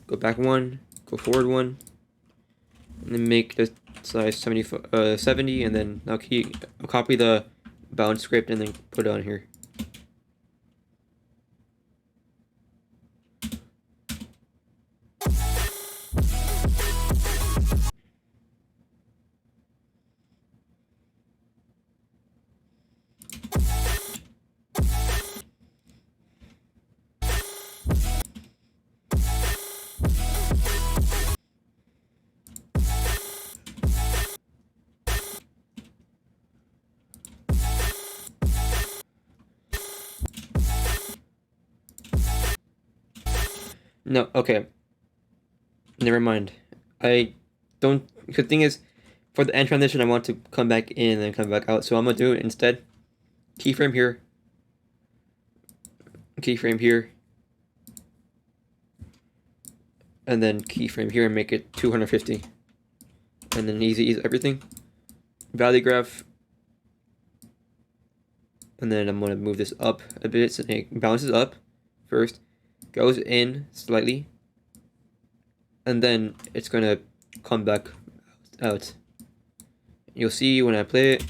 go back 1, go forward 1, and then make the size 70, and then I'll copy the bounce script and then put it on here. No, okay. Never mind. I don't. The thing is, for the end transition, I want to come back in and then come back out. So I'm gonna do it instead. Keyframe here. Keyframe here. And then keyframe here and make it 250. And then ease everything. Value graph. And then I'm gonna move this up a bit so it bounces up first. Goes in slightly, and then it's gonna come back out. You'll see when I play it.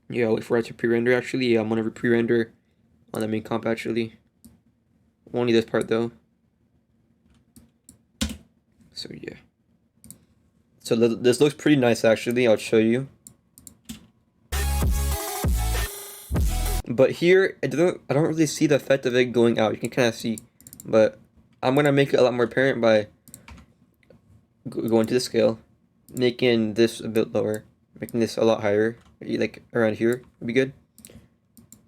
Yeah, wait for it to pre-render. Actually, yeah, I'm gonna pre-render on the main comp actually. Only this part though. So yeah. So this looks pretty nice actually. I'll show you. But here I don't really see the effect of it going out. You can kind of see, but I'm gonna make it a lot more apparent by going to the scale, making this a bit lower, making this a lot higher, like around here would be good.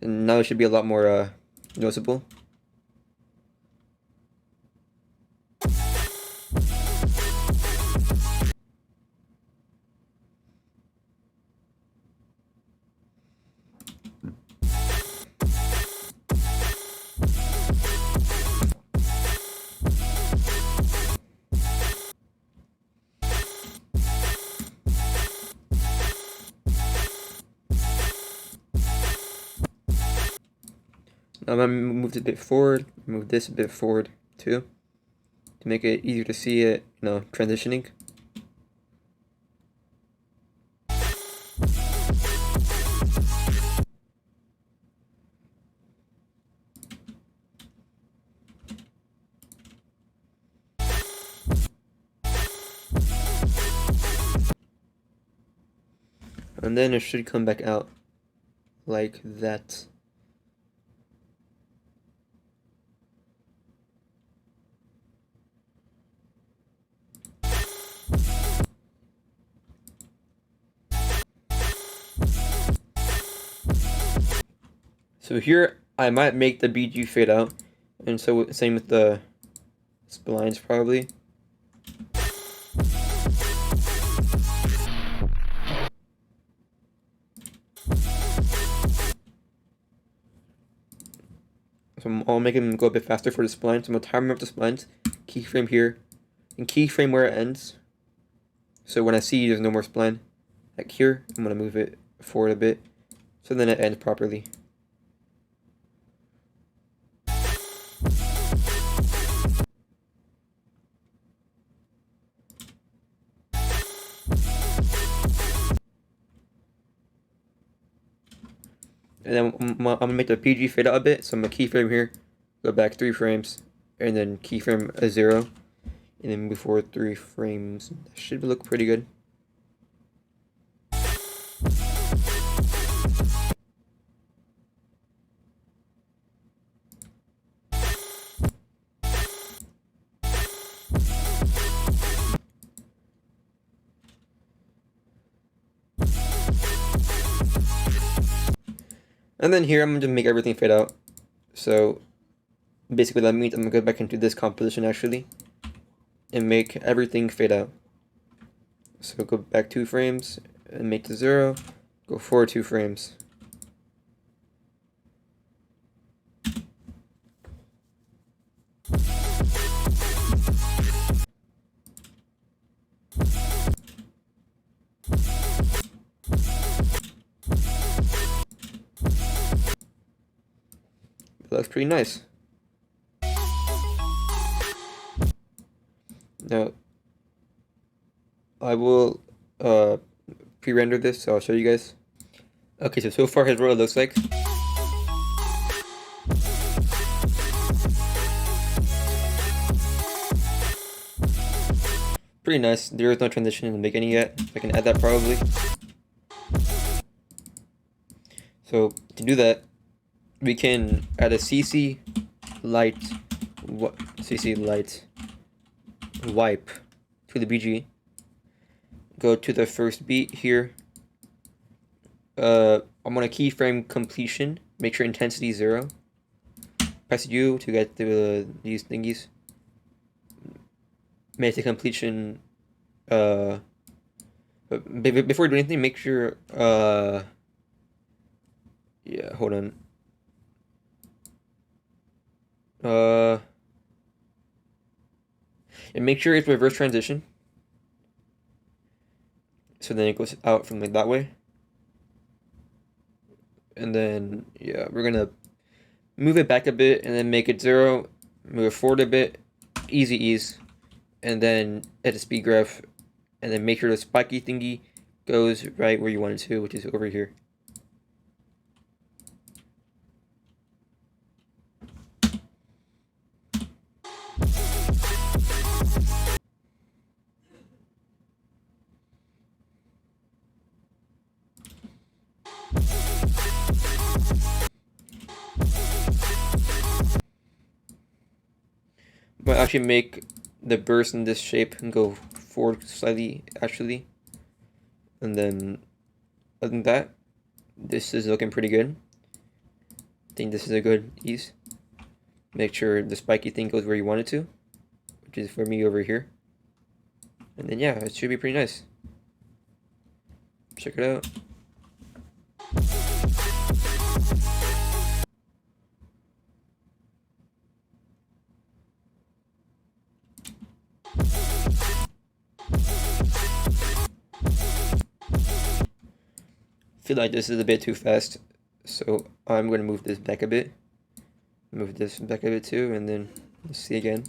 And now it should be a lot more noticeable. Now I'm gonna move this a bit forward, move this a bit forward too, to make it easier to see it, transitioning. And then it should come back out like that. So here I might make the BG fade out, and so same with the splines probably. So I'll make them go a bit faster for the spline. So I'm gonna timer up the splines, keyframe here, and keyframe where it ends. So when I see there's no more spline, like here, I'm gonna move it forward a bit, so then it ends properly. And then I'm gonna make the PG fade out a bit, so I'm gonna keyframe here, go back 3 frames, and then keyframe a 0, and then move forward 3 frames. That should look pretty good. And then here I'm going to make everything fade out. So basically that means I'm going to go back into this composition actually and make everything fade out. So go back 2 frames and make the 0, go forward 2 frames. That looks pretty nice. Now, I will pre-render this, so I'll show you guys. Okay, so far here's what it looks like. Pretty nice. There is no transition in the beginning yet. I can add that probably. So to do that, we can add a CC light wipe to the BG. Go to the first beat here. I'm gonna keyframe completion. Make sure intensity 0. Press U to get these thingies. Make the completion. But before doing anything, make sure. Yeah, hold on. And make sure it's reverse transition. So then it goes out from like that way. And then, yeah, we're gonna move it back a bit and then make it 0, move it forward a bit, easy ease, and then add a speed graph, and then make sure the spiky thingy goes right where you want it to, which is over here. But actually make the burst in this shape and go forward slightly actually. And then other than that, this is looking pretty good. I think this is a good ease. Make sure the spiky thing goes where you want it to, which is for me over here. And then yeah, it should be pretty nice. Check it out. Feel like this is a bit too fast, so I'm going to move this back a bit. Move this back a bit too, and then let's see again.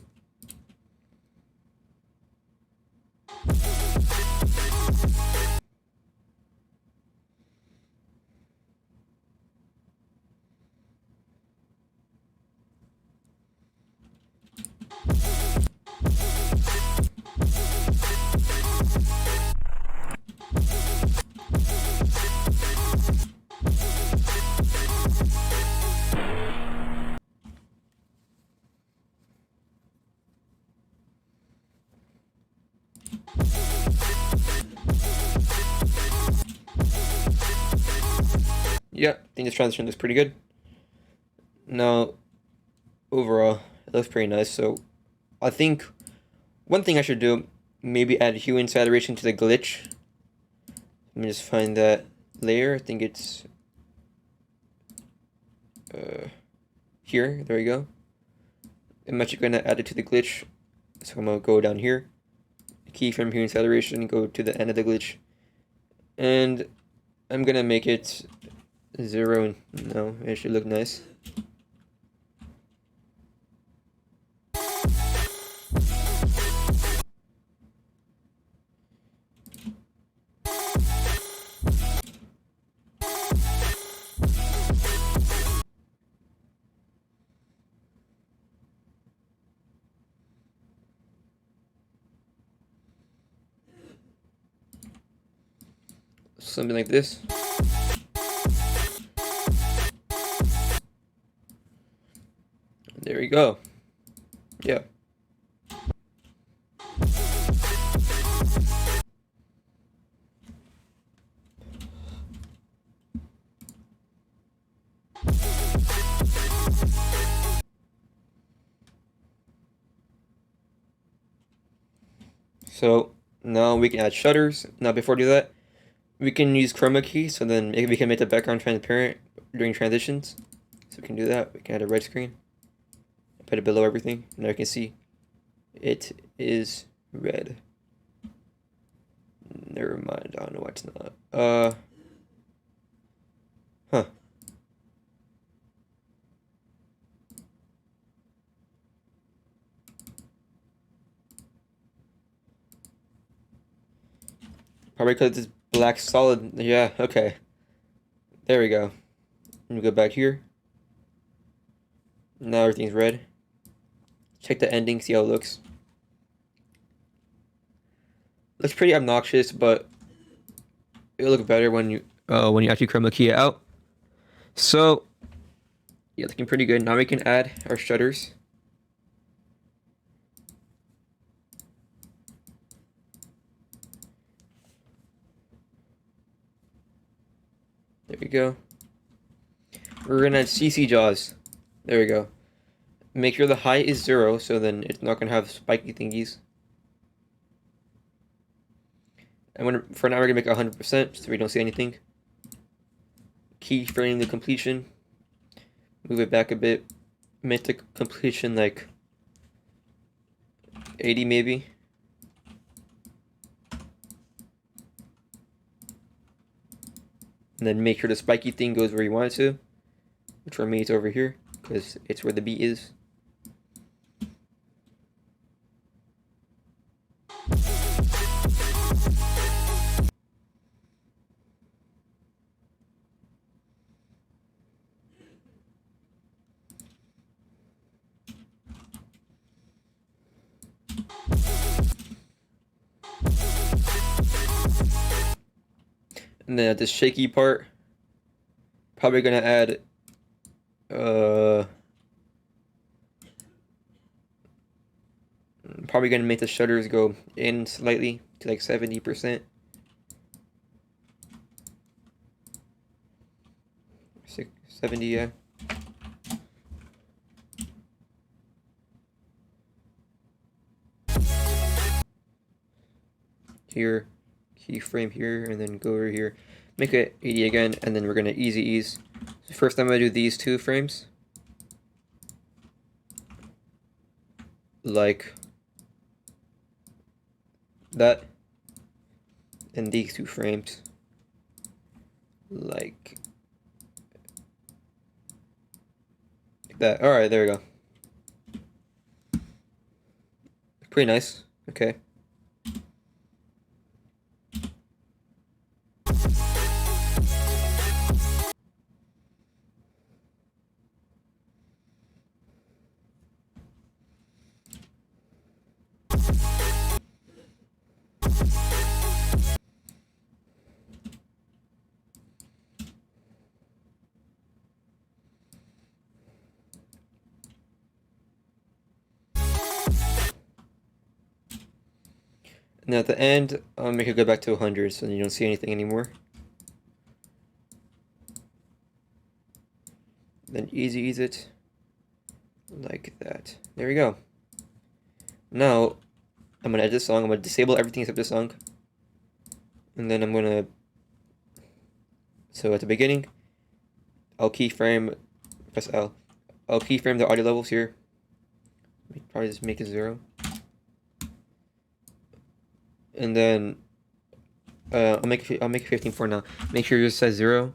Yeah, I think this transition looks pretty good. Now, overall, it looks pretty nice. So, I think one thing I should do, maybe add hue and saturation to the glitch. Let me just find that layer. I think it's here. There we go. I'm actually going to add it to the glitch. So I'm going to go down here. Keyframe hue and saturation. Go to the end of the glitch. And I'm going to make it 0. No, it should look nice. Something like this. There we go. Yeah. So now we can add shutters. Now before we do that, we can use chroma key, so then maybe we can make the background transparent during transitions. So we can do that. We can add a red screen. Put it below everything. Now you can see it is red. Never mind. I don't know why it's not. Huh. Probably because it's black solid. Yeah, okay. There we go. Let me go back here. Now everything's red. Check the ending, see how it looks. Looks pretty obnoxious, but it'll look better when you actually chroma key it out. So yeah, looking pretty good. Now we can add our shutters. There we go. We're gonna add CC jaws. There we go. Make sure the height is 0, so then it's not gonna have spiky thingies. And for now we're gonna make it 100%, so we don't see anything. Keyframe the completion. Move it back a bit. Make the completion like 80 maybe. And then make sure the spiky thing goes where you want it to. Which for me it's over here, because it's where the beat is. And then at this shaky part, probably gonna add probably gonna make the shutters go in slightly to like 70%. 70, yeah. Here, keyframe here, and then go over here. Make it 80 again, and then we're gonna easy ease. So first I'm gonna do these 2 frames. Like that. And these 2 frames. Like that. All right, there we go. Pretty nice. Okay. And at the end, I'll make it go back to 100 so you don't see anything anymore. Then ease it like that. There we go. Now, I'm gonna edit this song. I'm gonna disable everything except this song. And then I'm gonna, so at the beginning, I'll keyframe, press L. I'll keyframe the audio levels here. Probably just make it 0. And then I'll make it 15 for now. Make sure yours says 0.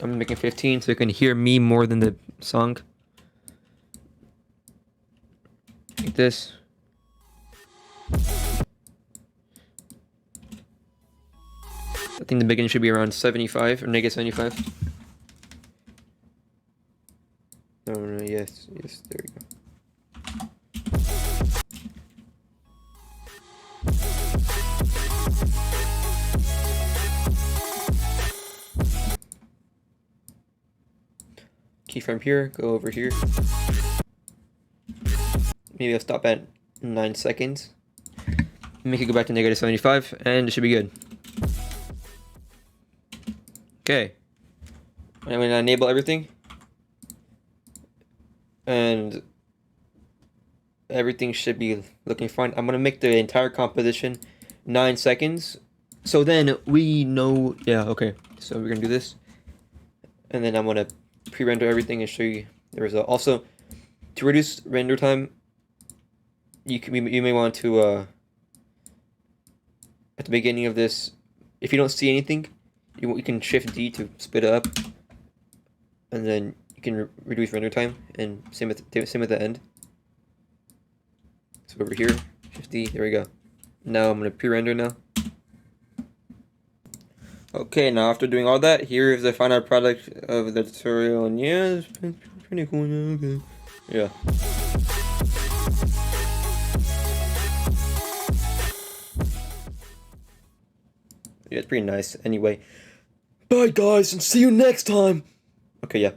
I'm making 15 so you can hear me more than the song. Like this. I think the beginning should be around 75 or negative 75. No, yes, there we go. Keyframe here, go over here. Maybe I'll stop at 9 seconds. Make it go back to negative 75, and it should be good. Okay. I'm going to enable everything. And everything should be looking fine. I'm going to make the entire composition 9 seconds. So then we know, yeah, okay. So we're going to do this. And then I'm going to pre-render everything and show you the result. Also, to reduce render time, you may want to at the beginning of this, if you don't see anything, you can shift D to split it up, and then you can reduce render time. And same at the end. So over here, shift D. There we go. Now I'm gonna pre-render now. Okay, now after doing all that, here is the final product of the tutorial, and yeah, it's pretty cool. Okay. Yeah. Yeah, it's pretty nice. Anyway, bye guys, and see you next time. Okay, yeah.